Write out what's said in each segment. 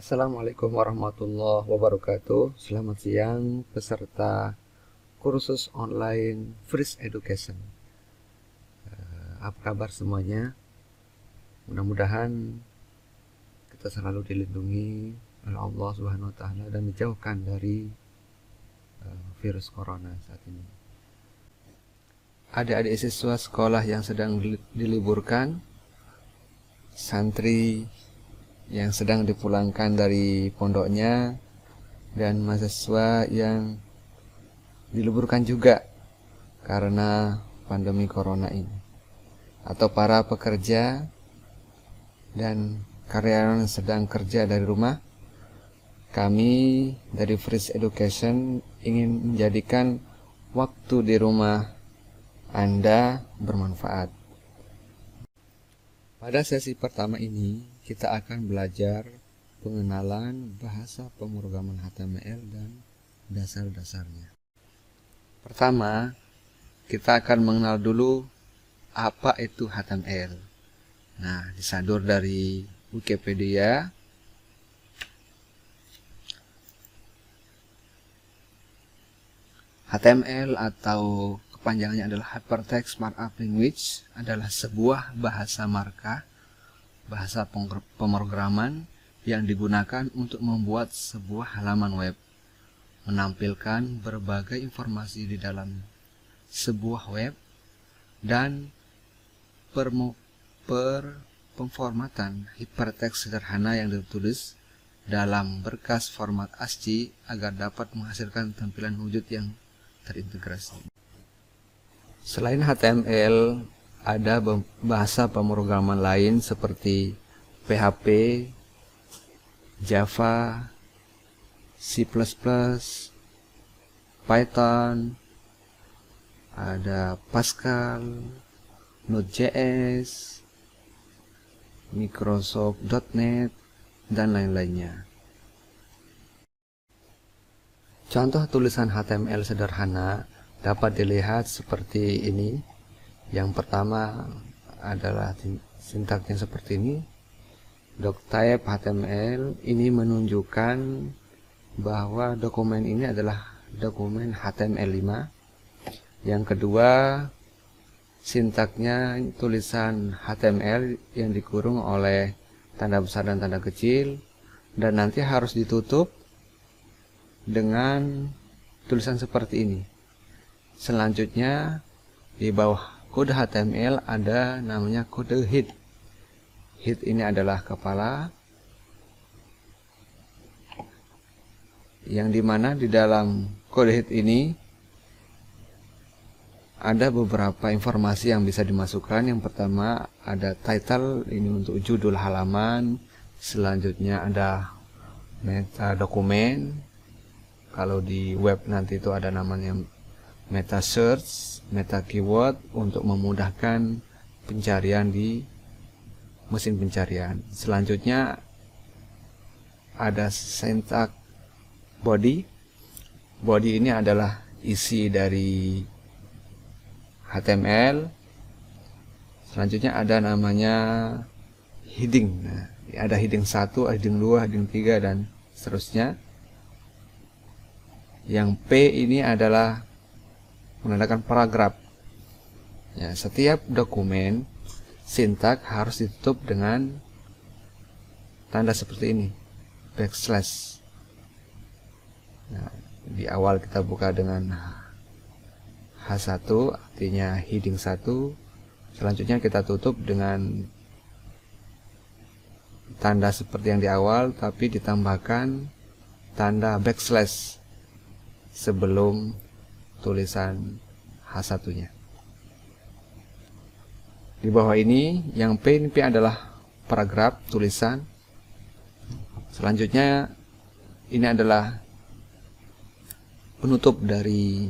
Assalamualaikum warahmatullahi wabarakatuh. Selamat siang peserta kursus online Freeze Education. Apa kabar semuanya? Mudah-mudahan kita selalu dilindungi oleh Allah Subhanahu wa taala dan dijauhkan dari virus corona saat ini. Adik-adik siswa sekolah yang sedang diliburkan, santri yang sedang dipulangkan dari pondoknya, dan mahasiswa yang diliburkan juga karena pandemi corona ini, atau para pekerja dan karyawan yang sedang kerja dari rumah. Kami dari Freeze Education ingin menjadikan waktu di rumah Anda bermanfaat. Pada sesi pertama ini, kita akan belajar pengenalan bahasa pemrograman HTML dan dasar-dasarnya. Pertama, kita akan mengenal dulu apa itu HTML. Nah, disadur dari Wikipedia. HTML atau kepanjangannya adalah Hypertext Markup Language, adalah sebuah bahasa marka, bahasa pemrograman yang digunakan untuk membuat sebuah halaman web, menampilkan berbagai informasi di dalam sebuah web, dan pemformatan hypertext sederhana yang ditulis dalam berkas format ASCII agar dapat menghasilkan tampilan wujud yang terintegrasi. Selain HTML, ada bahasa pemrograman lain seperti PHP, Java, C++, Python, ada Pascal, Node.js, Microsoft.NET, dan lain-lainnya. Contoh tulisan HTML sederhana dapat dilihat seperti ini. Yang pertama adalah sintaksnya seperti ini. Doctype HTML ini menunjukkan bahwa dokumen ini adalah dokumen HTML5. Yang kedua, sintaksnya tulisan HTML yang dikurung oleh tanda besar dan tanda kecil, dan nanti harus ditutup dengan tulisan seperti ini. Selanjutnya, di bawah kode HTML ada namanya kode head. Head ini adalah kepala, yang dimana di dalam kode head ini ada beberapa informasi yang bisa dimasukkan. Yang pertama ada title, ini untuk judul halaman. Selanjutnya ada meta dokumen. Kalau di web nanti itu ada namanya meta search, meta keyword untuk memudahkan pencarian di mesin pencarian. Selanjutnya ada syntax body. Body ini adalah isi dari HTML. Selanjutnya ada namanya heading. Nah, ada heading 1, heading 2, heading 3, dan seterusnya. Yang P ini adalah menandakan paragraf. Ya, setiap dokumen sintak harus ditutup dengan tanda seperti ini, backslash. Nah, di awal kita buka dengan H1, artinya heading 1. Selanjutnya kita tutup dengan tanda seperti yang di awal, tapi ditambahkan tanda backslash sebelum tulisan H1-nya. Di bawah ini, yang P adalah paragraf tulisan. Selanjutnya, ini adalah penutup dari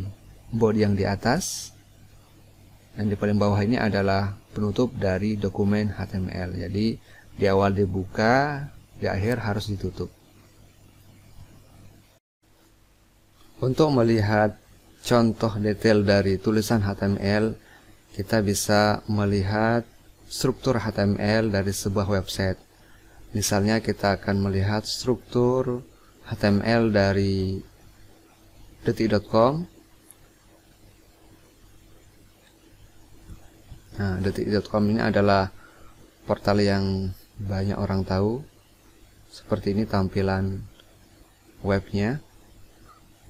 body yang di atas. Dan di paling bawah ini adalah penutup dari dokumen HTML. Jadi, di awal dibuka, di akhir harus ditutup. Untuk melihat contoh detail dari tulisan HTML, kita bisa melihat struktur HTML dari sebuah website. Misalnya kita akan melihat struktur HTML dari detik.com. Nah, detik.com ini adalah portal yang banyak orang tahu. Seperti ini tampilan webnya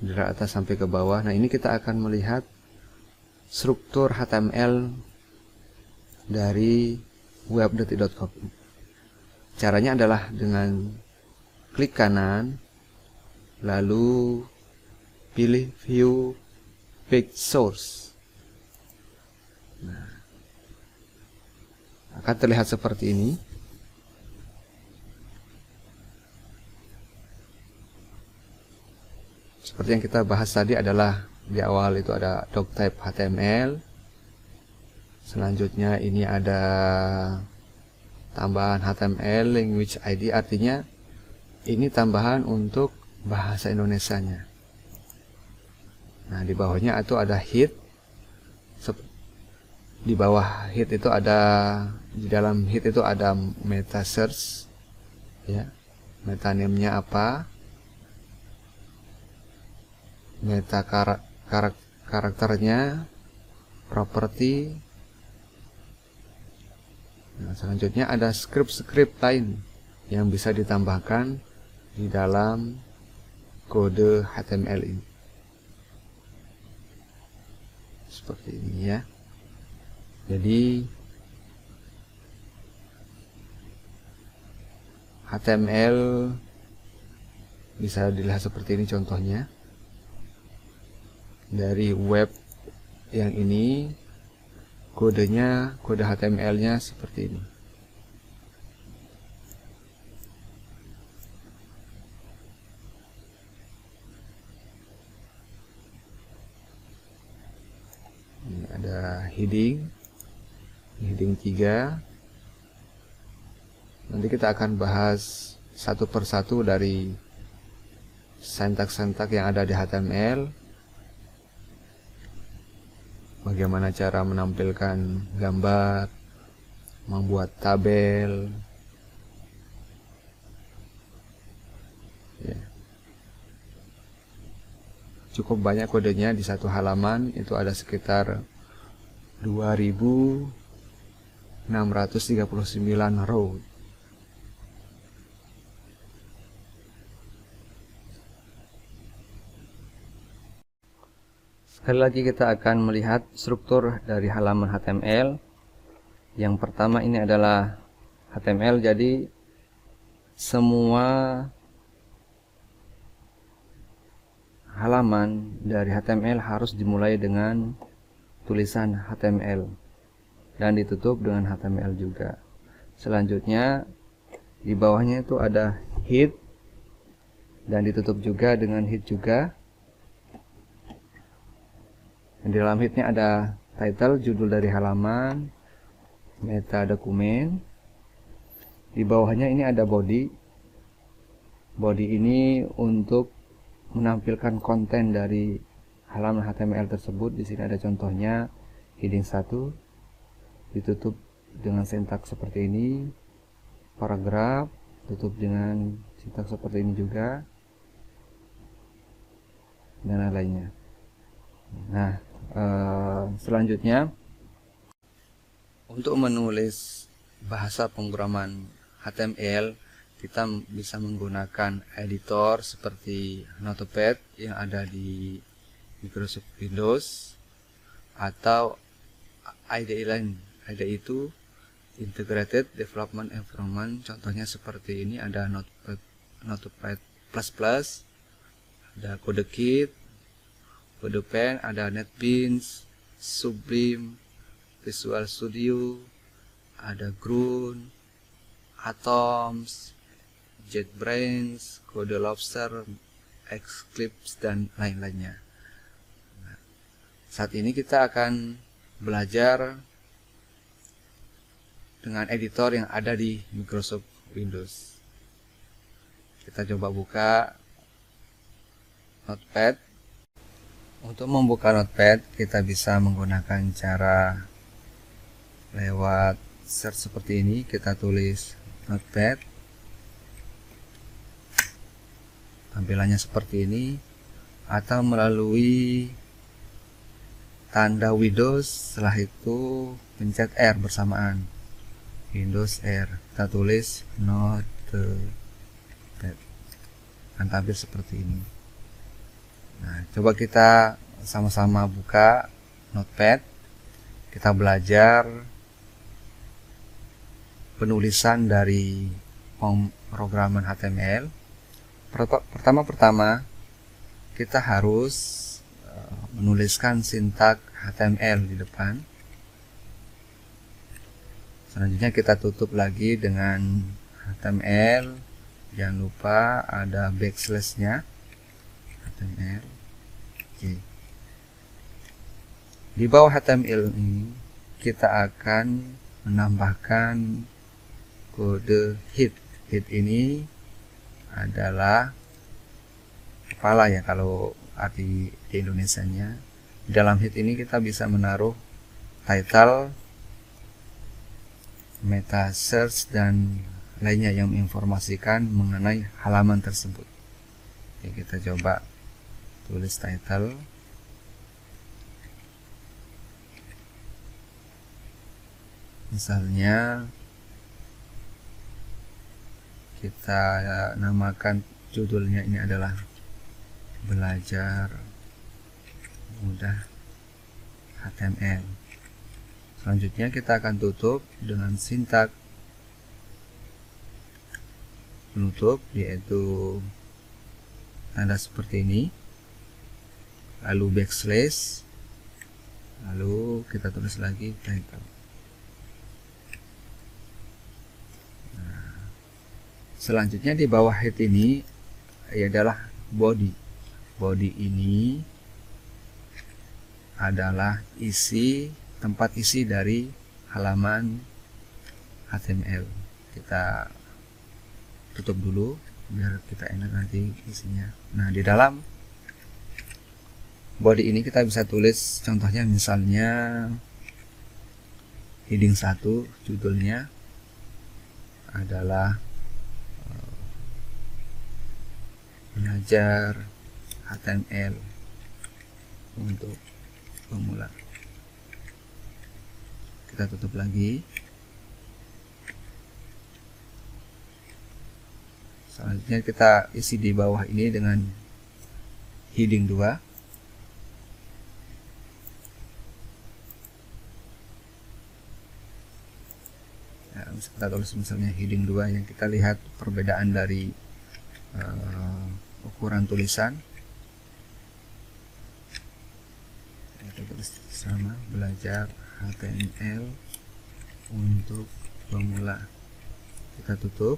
dari atas sampai ke bawah. Nah, ini kita akan melihat struktur HTML dari web detik.com. Caranya adalah dengan klik kanan, lalu pilih view page source. Nah, akan terlihat seperti ini. Seperti yang kita bahas tadi adalah di awal itu ada doctype HTML. Selanjutnya ini ada tambahan HTML language ID, artinya ini tambahan untuk bahasa Indonesianya. Nah, di bawahnya itu ada head. Di bawah head itu ada, di dalam head itu ada meta search, ya, meta name-nya apa, meta karakternya, properti. Nah, selanjutnya ada script lain yang bisa ditambahkan di dalam kode HTML ini. Seperti ini ya. Jadi HTML bisa dilihat seperti ini contohnya. Dari web yang ini kodenya, kode HTML-nya seperti ini. Ini ada heading 3. Nanti kita akan bahas satu persatu dari sintak-sintak yang ada di HTML. Bagaimana cara menampilkan gambar, membuat tabel, ya. Cukup banyak kodenya di satu halaman, itu ada sekitar 2639 row. Sekali lagi kita akan melihat struktur dari halaman HTML. Yang pertama ini adalah HTML, jadi semua halaman dari HTML harus dimulai dengan tulisan HTML dan ditutup dengan HTML juga. Selanjutnya di bawahnya itu ada head dan ditutup juga dengan head juga. Di dalam headnya ada title, judul dari halaman, meta dokumen. Di bawahnya ini ada body. Body ini untuk menampilkan konten dari halaman HTML tersebut. Di sini ada contohnya, heading 1 ditutup dengan sintak seperti ini, paragraf tutup dengan sintak seperti ini juga, dan lainnya. Nah, selanjutnya untuk menulis bahasa pemrograman HTML kita bisa menggunakan editor seperti Notepad yang ada di Microsoft Windows atau IDE lain. IDE itu Integrated Development Environment, contohnya seperti ini, ada Notepad++, ada CodeKit, CodePen, ada NetBeans, Sublime, Visual Studio, ada Grunt, Atoms, JetBrains, CodeLobster, Eclipse, dan lain-lainnya. Nah, saat ini kita akan belajar dengan editor yang ada di Microsoft Windows. Kita coba buka Notepad. Untuk membuka Notepad kita bisa menggunakan cara lewat search seperti ini. Kita tulis Notepad, tampilannya seperti ini, atau melalui tanda Windows, setelah itu pencet R bersamaan, Windows R, kita tulis Notepad, akan tampil seperti ini. Nah, coba kita sama-sama buka Notepad, kita belajar penulisan dari pemrograman HTML. Pertama-tama kita harus menuliskan sintak HTML di depan. Selanjutnya kita tutup lagi dengan HTML. Jangan lupa ada backslash-nya, HTML. Oke. Di bawah HTML ini kita akan menambahkan kode head. Head ini adalah kepala ya kalau arti di Indonesianya. Di dalam head ini kita bisa menaruh title, meta search, dan lainnya yang menginformasikan mengenai halaman tersebut. Oke, kita coba tulis title. Misalnya kita namakan judulnya ini adalah belajar mudah HTML. Selanjutnya kita akan tutup dengan sintak penutup, yaitu tanda seperti ini, lalu backslash, lalu kita tulis lagi title. Selanjutnya di bawah head ini adalah body. Body ini adalah tempat isi dari halaman HTML. Kita tutup dulu biar kita enak nanti isinya. Nah, di dalam body ini kita bisa tulis contohnya, misalnya heading 1, judulnya adalah belajar HTML untuk pemula. Kita tutup lagi. Selanjutnya kita isi di bawah ini dengan heading 2. Ya, kita tulis misalnya heading 2 yang kita lihat perbedaan dari ukuran tulisan. Kita tulis sama, belajar HTML untuk pemula. Kita tutup.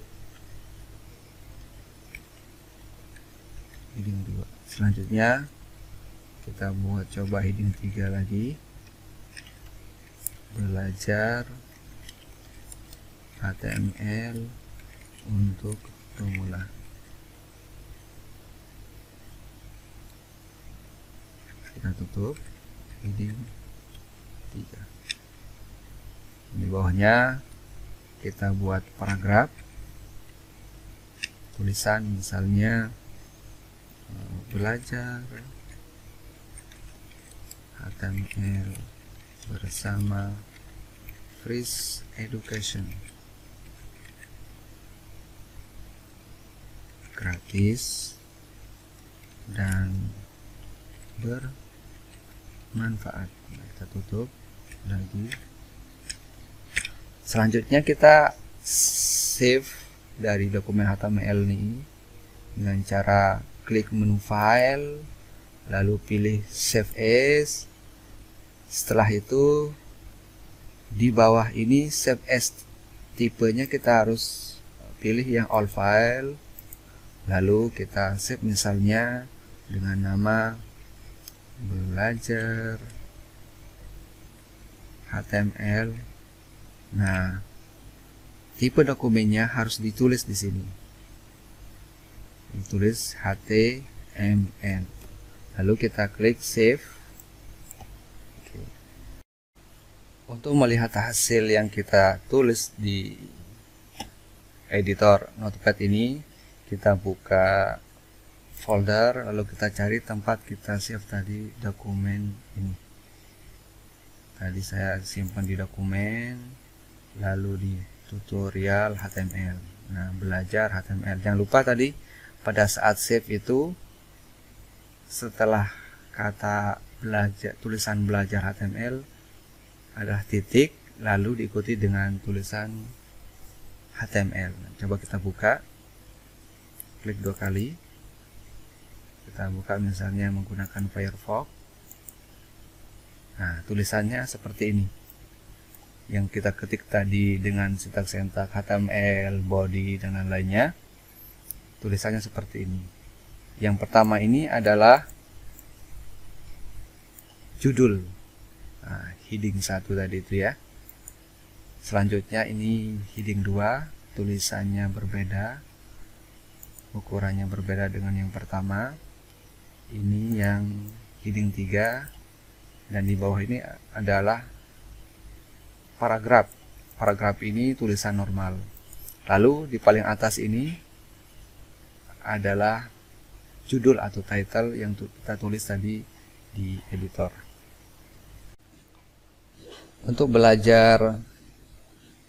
Heading 2. Selanjutnya kita buat coba heading 3 lagi, belajar HTML untuk pemula. Kita tutup heading 3. Di bawahnya kita buat paragraf tulisan, misalnya belajar HTML bersama Free Education, gratis dan bermanfaat. Kita tutup lagi. Selanjutnya kita save dari dokumen HTML ini dengan cara klik menu file, lalu pilih save as. Setelah itu di bawah ini save as, tipenya kita harus pilih yang all file, lalu kita save misalnya dengan nama belajar HTML. Nah, tipe dokumennya harus ditulis di sini. Ditulis HTML. Lalu kita klik save. Oke. Untuk melihat hasil yang kita tulis di editor Notepad ini, kita buka folder, lalu kita cari tempat kita save tadi dokumen ini. Tadi saya simpan di dokumen, lalu di tutorial HTML. Nah, belajar HTML. Jangan lupa tadi pada saat save itu, setelah kata belajar, tulisan belajar HTML adalah titik, lalu diikuti dengan tulisan HTML. Coba kita buka, klik 2 kali. Kita buka misalnya menggunakan Firefox. Nah, tulisannya seperti ini. Yang kita ketik tadi dengan sintaks-sintaks HTML, body, dan lain-lainnya. Tulisannya seperti ini. Yang pertama ini adalah judul. Nah, heading 1 tadi itu ya. Selanjutnya ini heading 2, tulisannya berbeda. Ukurannya berbeda dengan yang pertama. Ini yang heading 3, dan di bawah ini adalah paragraf. Paragraf ini tulisan normal. Lalu di paling atas ini adalah judul atau title yang kita tulis tadi di editor. Untuk belajar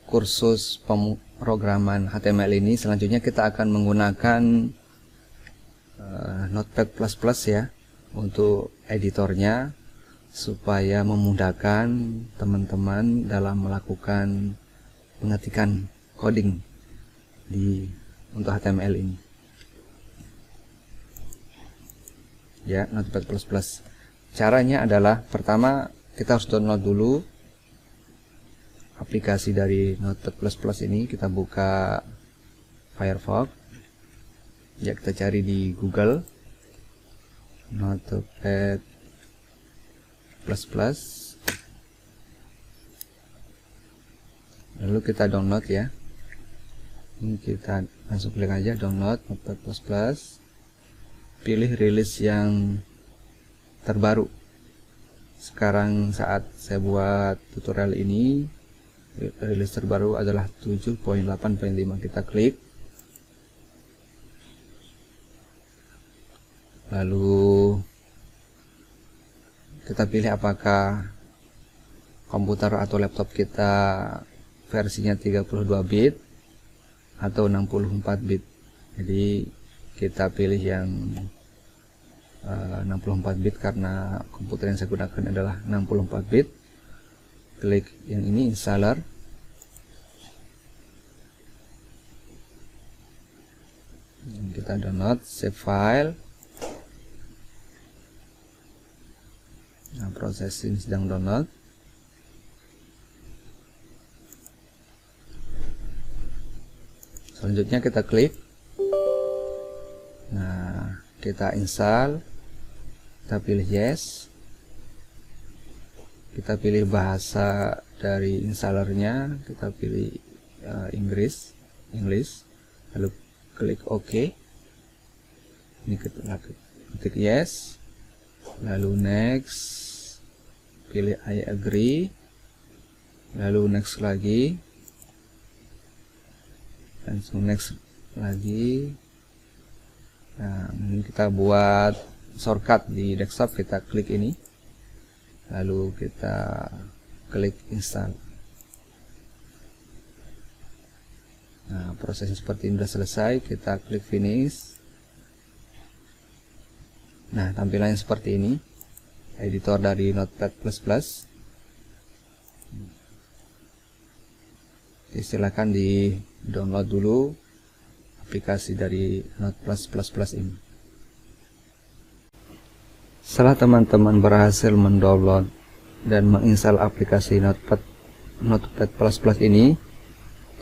kursus pemrograman HTML ini, selanjutnya kita akan menggunakan Notepad++ ya untuk editornya, supaya memudahkan teman-teman dalam melakukan pengetikan coding untuk HTML ini. Ya, Notepad++. Caranya adalah, pertama kita harus download dulu aplikasi dari Notepad++ ini. Kita buka Firefox. Ya, kita cari di Google Notepad++. Lalu kita download ya. Ini kita langsung klik aja download Notepad++. Pilih rilis yang terbaru. Sekarang saat saya buat tutorial ini, rilis terbaru adalah 7.8.5. Kita klik. Lalu kita pilih apakah komputer atau laptop kita versinya 32 bit atau 64 bit. Jadi kita pilih yang 64 bit karena komputer yang saya gunakan adalah 64 bit. Klik yang ini, installer. Kita download, save file. Nah, proses ini sedang download. Selanjutnya kita klik. Nah, kita install. Kita pilih yes. Kita pilih bahasa dari installernya. Kita pilih English. Lalu klik OK. Ini kita klik yes. Lalu next. Pilih I agree, lalu next lagi, langsung next lagi. Nah, ini kita buat shortcut di desktop, kita klik ini, lalu kita klik install. Nah, prosesnya seperti ini sudah selesai. Kita klik finish. Nah, tampilannya seperti ini. Editor dari Notepad++. Silakan di download dulu aplikasi dari Notepad++ ini. Setelah teman-teman berhasil mendownload dan menginstal aplikasi Notepad++ ini,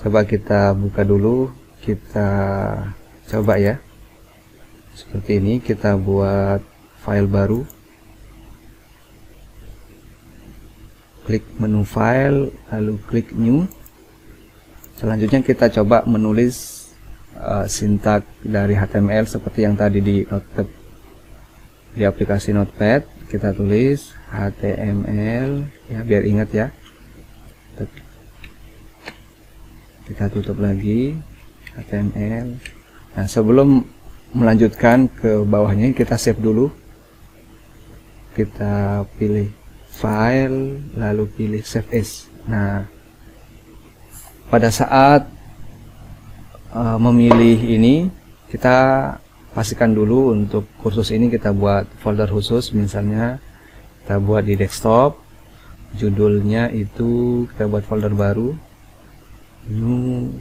coba kita buka dulu, kita coba ya. Seperti ini, kita buat file baru. Klik menu file, lalu klik new. Selanjutnya kita coba menulis sintaks dari HTML seperti yang tadi di Notepad, di aplikasi Notepad. Kita tulis HTML ya, biar ingat ya. Kita tutup lagi HTML. Nah, sebelum melanjutkan ke bawahnya, kita save dulu. Kita pilih file, lalu pilih save as. Nah, pada saat memilih ini, kita pastikan dulu untuk kursus ini kita buat folder khusus. Misalnya kita buat di desktop, judulnya itu kita buat folder baru, new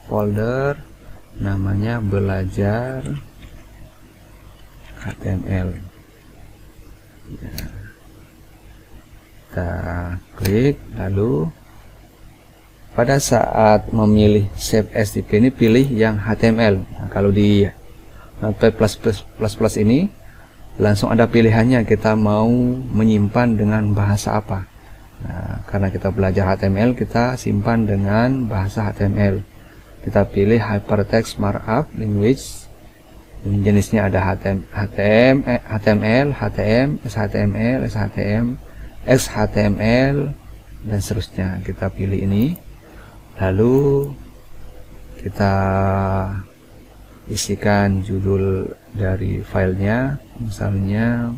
folder, namanya belajar HTML. Ya. Kita klik, lalu pada saat memilih save as ini pilih yang HTML. Nah, kalau di Notepad++ ini langsung ada pilihannya, kita mau menyimpan dengan bahasa apa. Nah, karena kita belajar HTML, kita simpan dengan bahasa HTML. Kita pilih Hypertext Markup Language. Ini jenisnya ada HTML, HTM, SHTML, SHTM, XHTML, dan seterusnya. Kita pilih ini, lalu kita isikan judul dari filenya, misalnya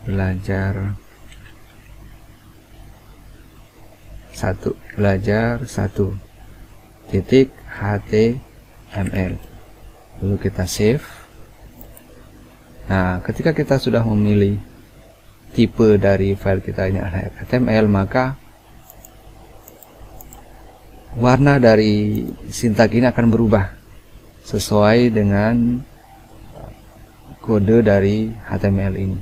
belajar 1 titik HTML, lalu kita save. Nah, ketika kita sudah memilih tipe dari file kita ini adalah HTML, maka warna dari sintak ini akan berubah sesuai dengan kode dari HTML ini.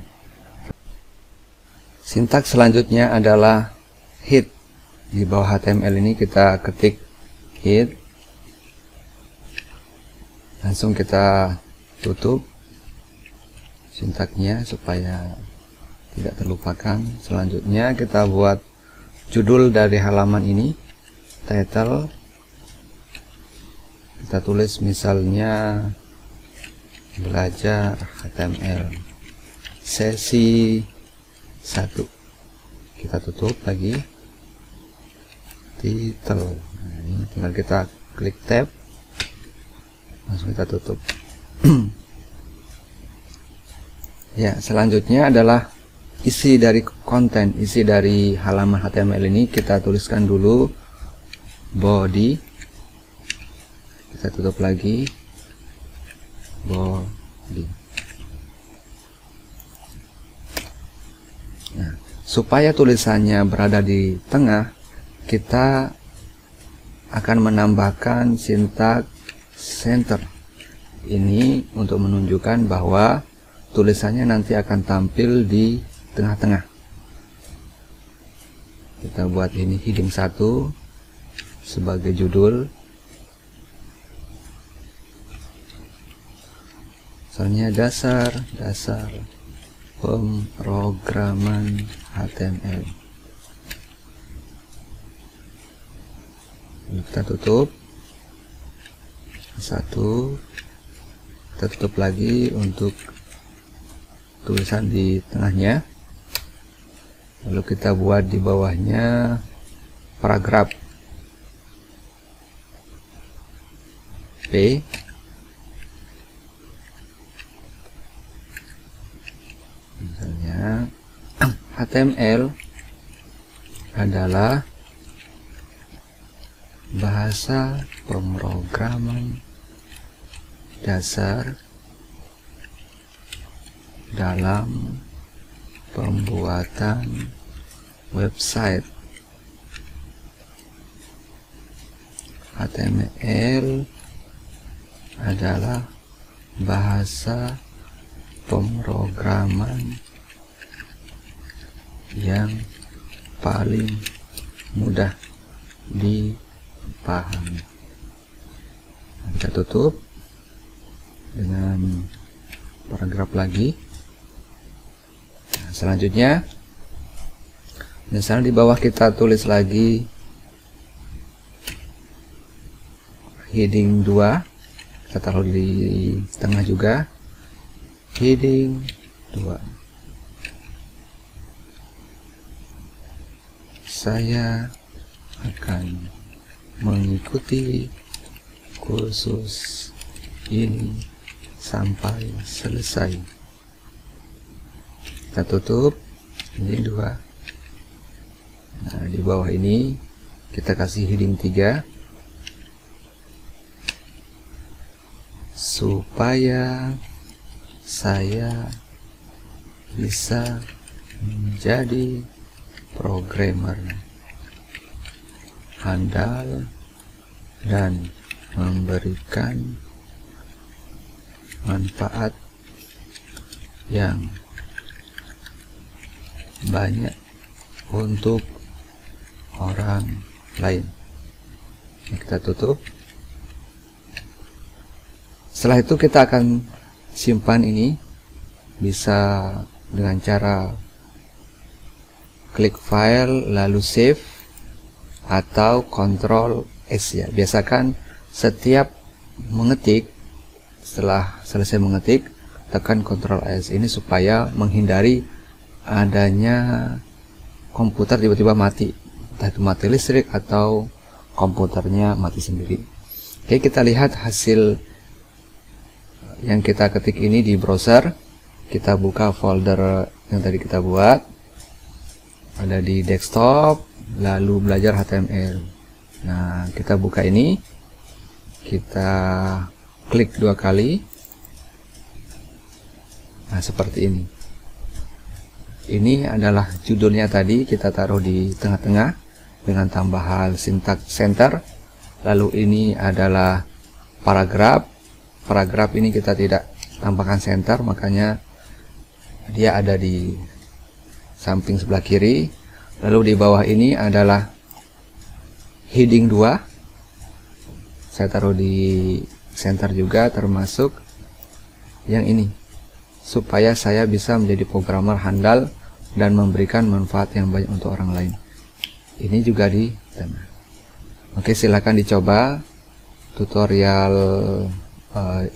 Sintak selanjutnya adalah hit. Di bawah HTML ini kita ketik hit, langsung kita tutup sintaknya supaya tidak terlupakan. Selanjutnya kita buat judul dari halaman ini, title. Kita tulis misalnya belajar HTML sesi 1. Kita tutup lagi, title. Nah, ini tinggal kita klik tab, langsung kita tutup. Ya, selanjutnya adalah isi dari konten, isi dari halaman HTML ini. Kita tuliskan dulu body, kita tutup lagi, body. Nah, supaya tulisannya berada di tengah, kita akan menambahkan sintak center. Ini untuk menunjukkan bahwa tulisannya nanti akan tampil di tengah-tengah. Kita buat ini heading 1 sebagai judul, misalnya dasar pemrograman HTML. Kita tutup 1, kita tutup lagi untuk tulisan di tengahnya, lalu kita buat di bawahnya paragraf P. Misalnya HTML adalah bahasa pemrograman dasar dalam pembuatan website. HTML adalah bahasa pemrograman yang paling mudah dipahami. Kita tutup dengan paragraf lagi. Nah, selanjutnya, misalnya di bawah kita tulis lagi heading 2, kita taruh di tengah juga, heading 2. Saya akan mengikuti kursus ini sampai selesai. Kita tutup, ini 2. Nah, di bawah ini kita kasih heading 3 supaya saya bisa menjadi programmer handal dan memberikan manfaat yang banyak untuk orang lain. Kita tutup. Setelah itu kita akan simpan ini, bisa dengan cara klik file lalu save atau Ctrl S ya. Biasakan setiap mengetik, setelah selesai mengetik tekan Ctrl S ini supaya menghindari adanya komputer tiba-tiba mati, entah itu mati listrik atau komputernya mati sendiri. Oke, kita lihat hasil yang kita ketik ini di browser. Kita buka folder yang tadi kita buat, ada di desktop, lalu belajar HTML. Nah, kita buka ini, kita klik 2 kali. Nah, seperti ini. Ini adalah judulnya tadi, kita taruh di tengah-tengah dengan tambahan syntax center. Lalu ini adalah paragraf. Paragraf ini kita tidak tambahkan center, makanya dia ada di samping sebelah kiri. Lalu di bawah ini adalah heading 2. Saya taruh di center juga, termasuk yang ini, supaya saya bisa menjadi programmer handal dan memberikan manfaat yang banyak untuk orang lain. Ini juga di tengah. Oke, silakan dicoba tutorial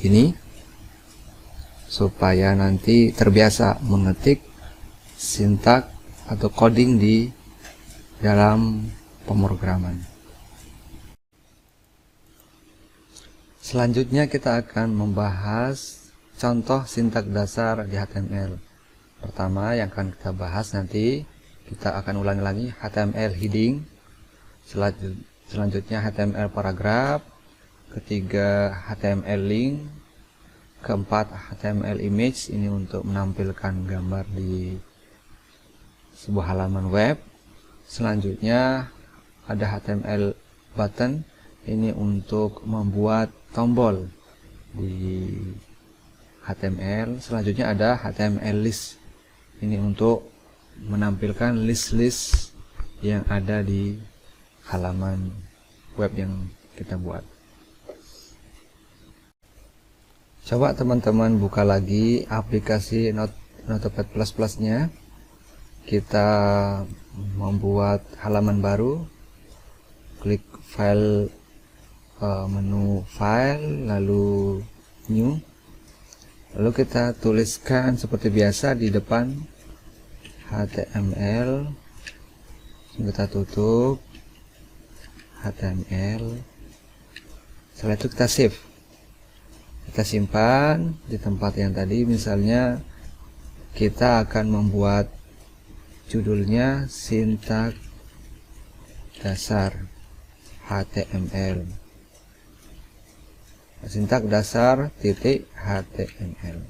ini supaya nanti terbiasa mengetik sintak atau coding di dalam pemrograman. Selanjutnya kita akan membahas contoh sintak dasar di HTML. Pertama yang akan kita bahas nanti, kita akan ulangi lagi HTML heading, selanjutnya HTML paragraf, ketiga HTML link, keempat HTML image, ini untuk menampilkan gambar di sebuah halaman web. Selanjutnya ada HTML button, ini untuk membuat tombol di HTML. Selanjutnya ada HTML list, ini untuk menampilkan list-list yang ada di halaman web yang kita buat. Coba teman-teman buka lagi aplikasi Notepad++ nya. Kita membuat halaman baru, klik file, menu file, lalu new, lalu kita tuliskan seperti biasa di depan HTML, kita tutup HTML. Setelah itu kita save, kita simpan di tempat yang tadi. Misalnya kita akan membuat judulnya sintak dasar HTML, sintak dasar titik HTML.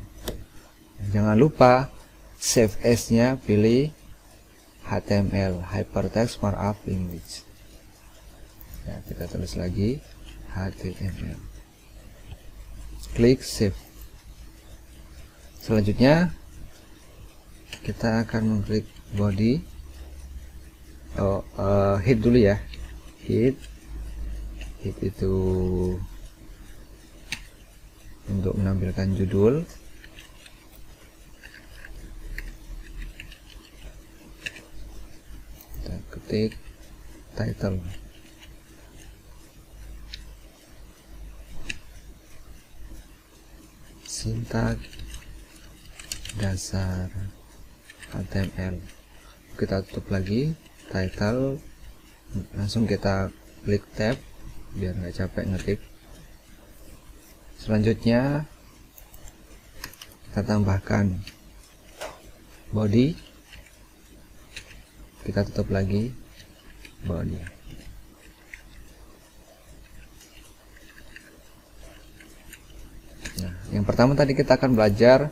Jangan lupa save as nya pilih HTML, Hypertext Markup Language ya, kita tulis lagi HTML, klik save. Selanjutnya kita akan mengklik body, head dulu ya, head itu untuk menampilkan judul. Kita ketik title, sintak dasar HTML. Kita tutup lagi title, langsung kita klik tab biar nggak capek ngetik. Selanjutnya kita tambahkan body, kita tutup lagi body. Nah, yang pertama tadi kita akan belajar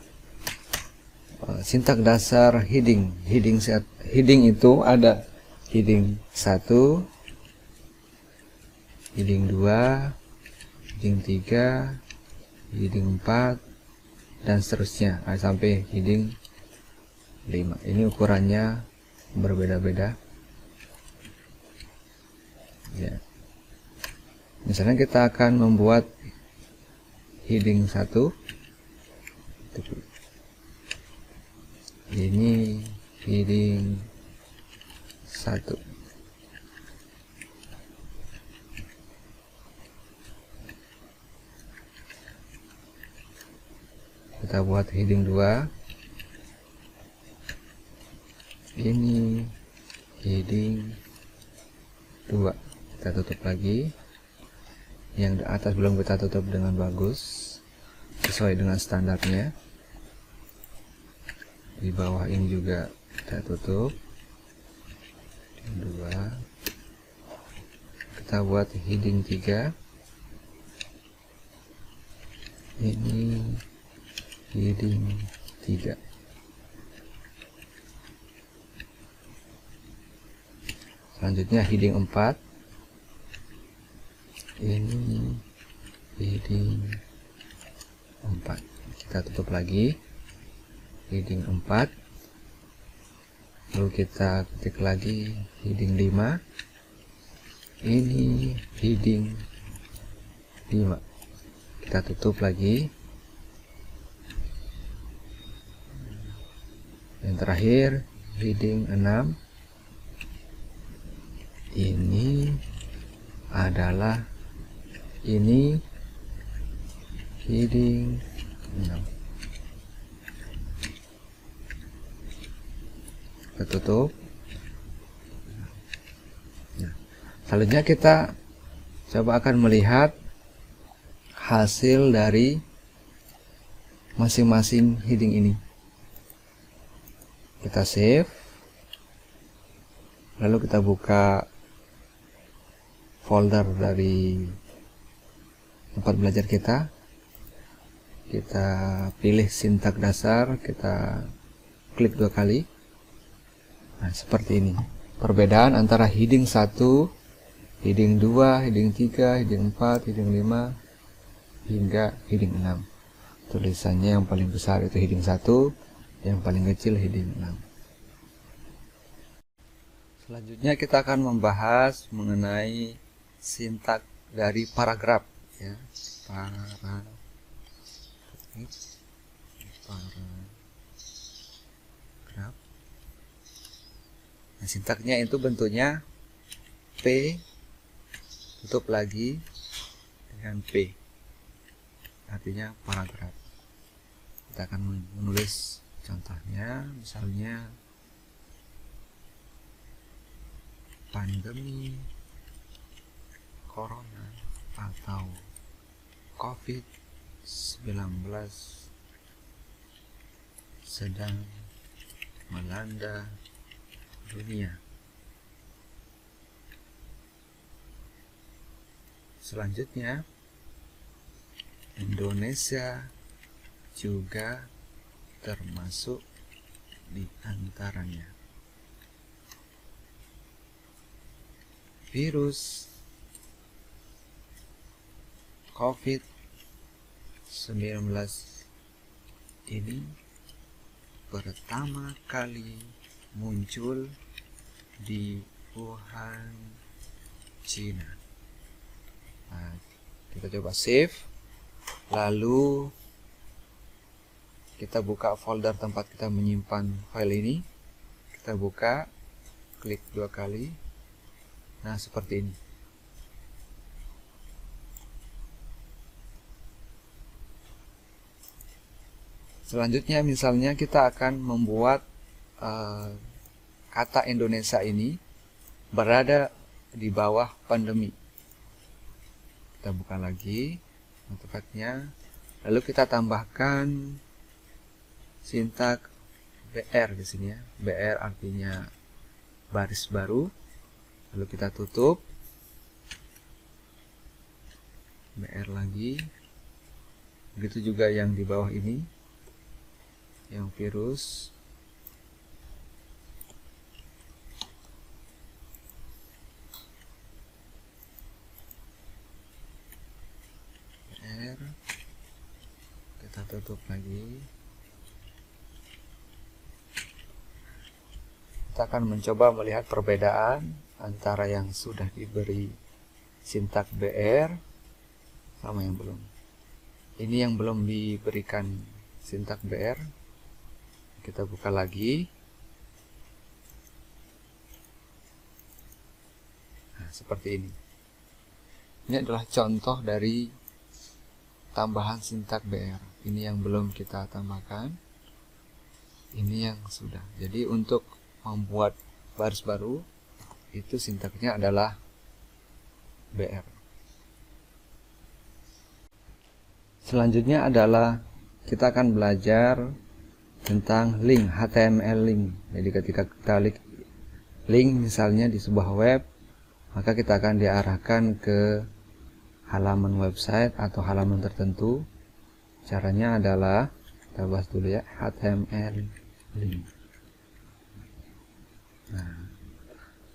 sintak dasar heading. Heading itu ada heading 1, heading 2, heading 3, heading 4, dan seterusnya sampai heading 5. Ini ukurannya berbeda-beda ya. Misalnya kita akan membuat heading 1, ini heading 1. Kita buat heading 2, ini heading 2. Kita tutup lagi. Yang di atas belum kita tutup dengan bagus sesuai dengan standarnya. Di bawah ini juga kita tutup. Heading 2. Kita buat heading 3, ini heading 3. Selanjutnya heading 4, ini heading 4. Kita tutup lagi heading 4, lalu kita ketik lagi heading 5, ini heading 5. Kita tutup lagi. Yang terakhir heading 6, ini adalah ini heading 6. Kita tutup. Nah, selanjutnya kita coba akan melihat hasil dari masing-masing heading ini. Kita save, lalu kita buka folder dari tempat belajar kita. Kita pilih sintak dasar, kita klik 2 kali. Nah, seperti ini perbedaan antara heading 1, heading 2, heading 3, heading 4, heading 5 hingga heading 6. Tulisannya yang paling besar itu heading 1, yang paling kecil heading 6. Selanjutnya kita akan membahas mengenai sintak dari paragraf ya. Paragraf. Nah, sintaknya itu bentuknya P tutup lagi dengan P, artinya paragraf. Kita akan menulis contohnya, misalnya pandemi corona atau COVID-19 sedang melanda dunia. Selanjutnya, Indonesia juga termasuk di antaranya. Virus COVID-19 ini pertama kali muncul di Wuhan, Cina. Nah, kita coba save, lalu kita buka folder tempat kita menyimpan file ini. Kita buka, klik 2 kali. Nah, seperti ini. Selanjutnya misalnya kita akan membuat kata Indonesia ini berada di bawah pandemi. Kita buka lagi notepadnya, Lalu kita tambahkan sintak BR di sini ya. BR artinya baris baru. Lalu kita tutup. BR lagi. Begitu juga yang di bawah ini. Yang virus. BR. Kita tutup lagi. Kita akan mencoba melihat perbedaan antara yang sudah diberi sintak BR sama yang belum. Ini yang belum diberikan sintak BR. Kita buka lagi. Nah, seperti ini. Ini adalah contoh dari tambahan sintak BR. Ini yang belum kita tambahkan. Ini yang sudah. Jadi untuk membuat baris baru itu sintaknya adalah BR. Selanjutnya adalah kita akan belajar tentang link, HTML link. Jadi ketika kita klik link misalnya di sebuah web, maka kita akan diarahkan ke halaman website atau halaman tertentu. Caranya adalah, kita bahas dulu ya, HTML link. Nah,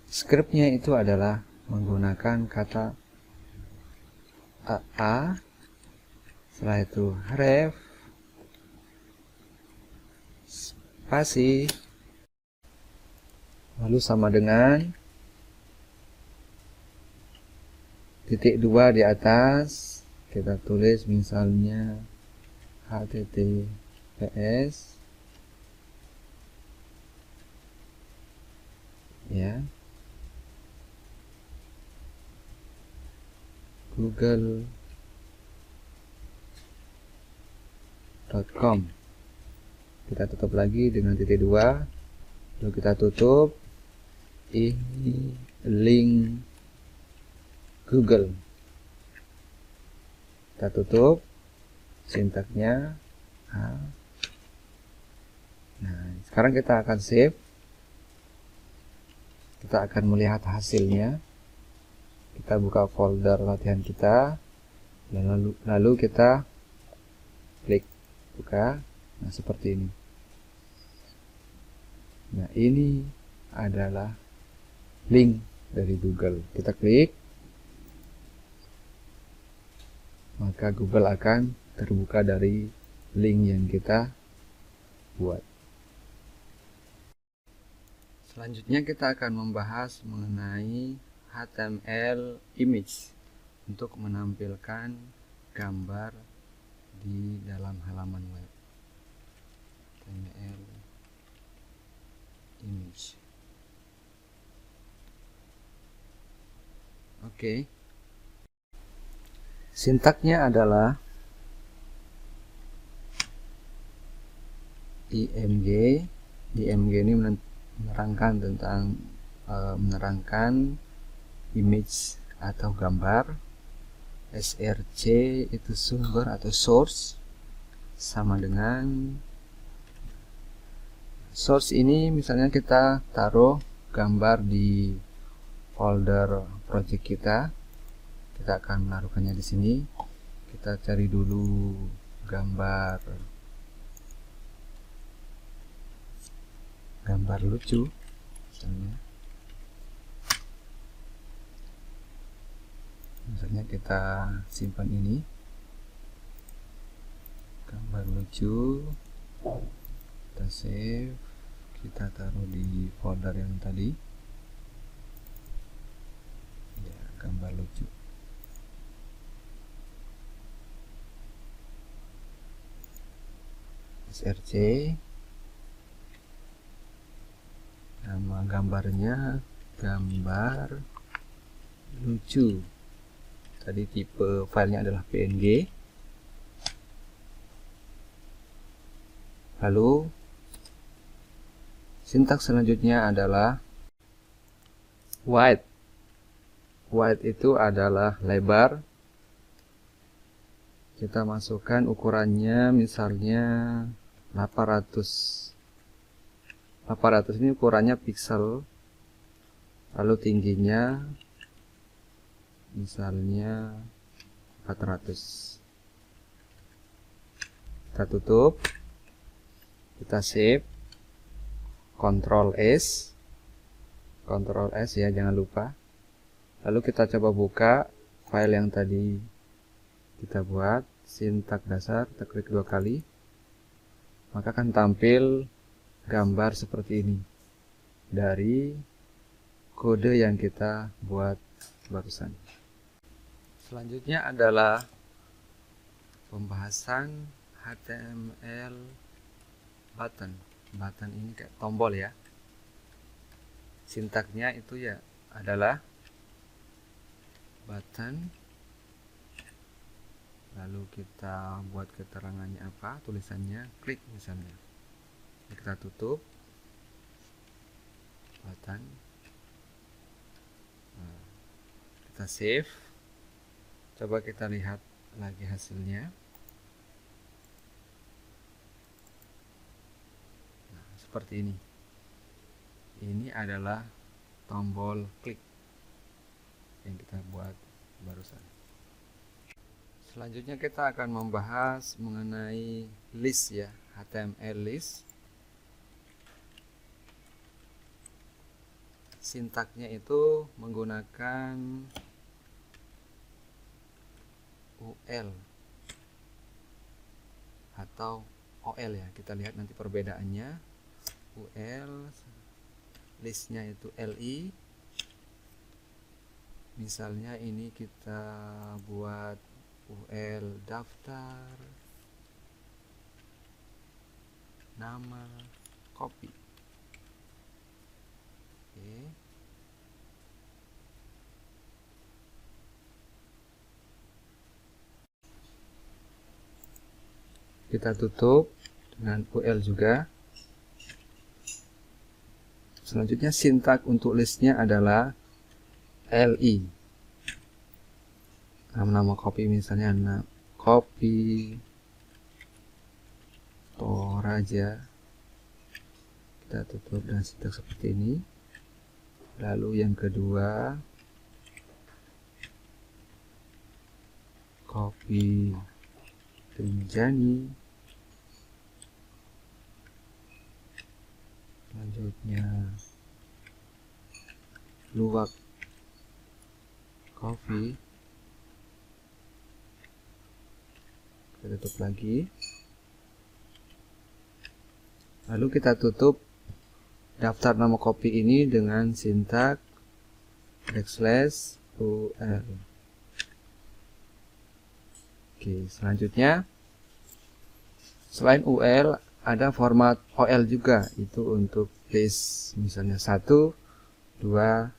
scriptnya itu adalah menggunakan kata AA, setelah itu ref, spasi, lalu sama dengan titik 2 di atas, kita tulis misalnya https ya, google.com. Kita tutup lagi dengan titik 2, lalu kita tutup. Ini link Google. Kita tutup. Sintaknya nah, sekarang kita akan save. Kita akan melihat hasilnya. Kita buka folder latihan kita, lalu kita klik buka. Nah, seperti ini. Nah, ini adalah link dari Google. Kita klik, maka Google akan terbuka dari link yang kita buat. Selanjutnya kita akan membahas mengenai HTML image untuk menampilkan gambar di dalam halaman web. HTML image. Oke. Sintaknya adalah img. Img ini menerangkan tentang menerangkan image atau gambar. src itu sumber atau source, sama dengan source ini misalnya kita taruh gambar di folder project kita. Kita akan menaruhkannya di sini. Kita cari dulu gambar lucu misalnya kita simpan ini gambar lucu, kita save, kita taruh di folder yang tadi ya, gambar lucu. src, nama gambarnya gambar lucu. Tadi tipe filenya adalah PNG. Lalu sintaks selanjutnya adalah width. Width itu adalah lebar. Kita masukkan ukurannya misalnya 800. 800 ini ukurannya piksel. Lalu tingginya misalnya 400. Kita tutup. Kita save. Ctrl S. Ctrl S ya, jangan lupa. Lalu kita coba buka file yang tadi kita buat, sintak dasar, kita klik 2 kali, maka akan tampil gambar seperti ini dari kode yang kita buat barusan. Selanjutnya adalah pembahasan HTML button. Button ini kayak tombol ya. Sintaknya itu ya adalah button, lalu kita buat keterangannya apa, tulisannya klik misalnya. Kita tutup button, kita save. Coba kita lihat lagi hasilnya. Nah, seperti ini. Ini adalah tombol klik yang kita buat barusan. Selanjutnya kita akan membahas mengenai list ya, HTML list. Sintaknya itu menggunakan UL atau OL ya. Kita lihat nanti perbedaannya. UL, listnya itu LI. Misalnya ini kita buat UL daftar, nama, copy. Oke. Kita tutup dengan UL juga. Selanjutnya sintak untuk listnya adalah LI. Nama copy misalnya copy Toraja. Kita tutup dengan sintak seperti ini. Lalu yang kedua copy Rinjani. Selanjutnya luwak coffee. Kita tutup lagi. Lalu kita tutup daftar nama kopi ini dengan sintak \UL. Oke, selanjutnya selain UL ada format OL juga, itu untuk list misalnya 1, 2, 3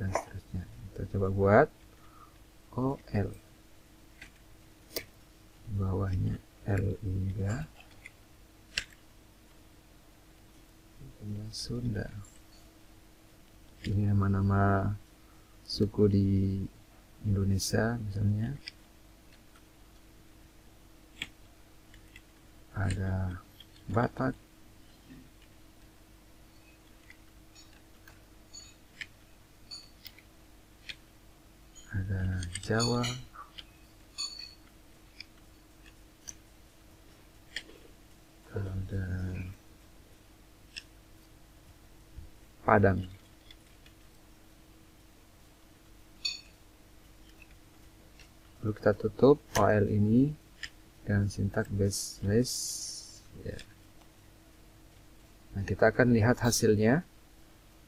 dan seterusnya. Kita coba buat OL. Bawahnya LI juga. Ini Sunda. Ini nama-nama suku di Indonesia misalnya. Ada Batak, ada Jawa, ada Padang. Lalu kita tutup file ini dengan sintak baseless ya. Nah, kita akan lihat hasilnya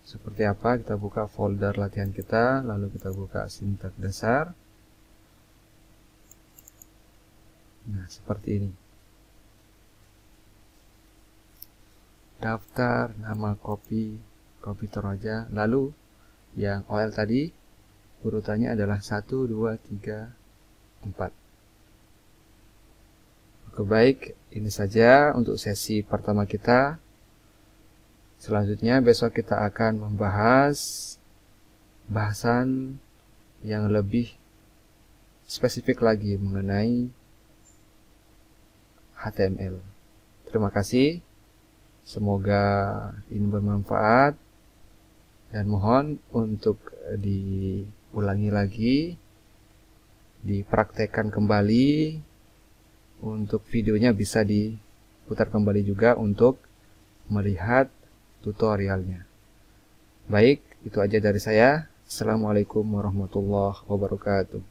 seperti apa. Kita buka folder latihan kita, lalu kita buka sintak dasar. Nah, seperti ini. Daftar, nama kopi Toraja. Lalu yang OL tadi urutannya adalah 1, 2, 3, 4. Oke, baik, ini saja untuk sesi pertama kita. Selanjutnya besok kita akan membahas bahasan yang lebih spesifik lagi mengenai HTML. Terima kasih. Semoga ini bermanfaat dan mohon untuk diulangi lagi, dipraktekkan kembali. Untuk videonya bisa diputar kembali juga untuk melihat tutorialnya. Baik, itu aja dari saya. Assalamualaikum warahmatullahi wabarakatuh.